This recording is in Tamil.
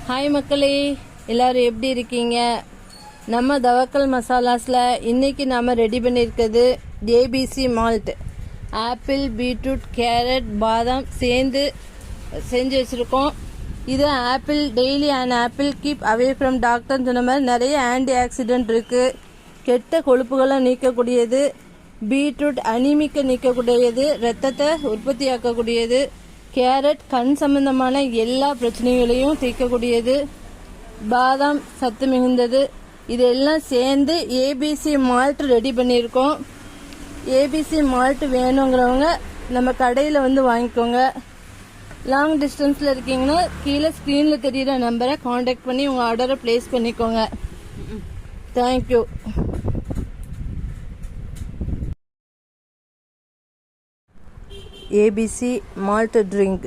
ஹாய் மக்களே, எல்லாரும் எப்படி இருக்கீங்க? நம்ம தவக்கல் மசாலாஸில் இன்றைக்கி நாம் ரெடி பண்ணியிருக்கிறது ABC malt. Apple, beetroot, carrot, பாதாம் சேர்ந்து செஞ்சு வச்சுருக்கோம். இது apple daily and apple keep away from டாக்டர்னு சொன்ன மாதிரி நிறைய ஆன்டி ஆக்சிடென்ட் இருக்குது. கெட்ட கொழுப்புகளை நீக்கக்கூடியது. பீட்ரூட் அனிமிக்கை நீக்கக்கூடியது, ரத்தத்தை உற்பத்தியாக்கக்கூடியது. கேரட் கண் சம்பந்தமான எல்லா பிரச்சனைகளையும் தீர்க்கக்கூடியது. பாதாம் சத்து மிகுந்தது. இதெல்லாம் சேர்ந்து ஏபிசி மால்ட் ரெடி பண்ணியிருக்கோம். ஏபிசி மால்ட் வேணுங்கிறவங்க நம்ம கடையில் வந்து வாங்கிக்கோங்க. லாங் டிஸ்டன்ஸில் இருக்கீங்கன்னா கீழே ஸ்க்ரீனில் தெரிகிற நம்பரை காண்டாக்ட் பண்ணி உங்கள் ஆர்டரை ப்ளேஸ் பண்ணிக்கோங்க. தேங்க்யூ. ABC malt drink.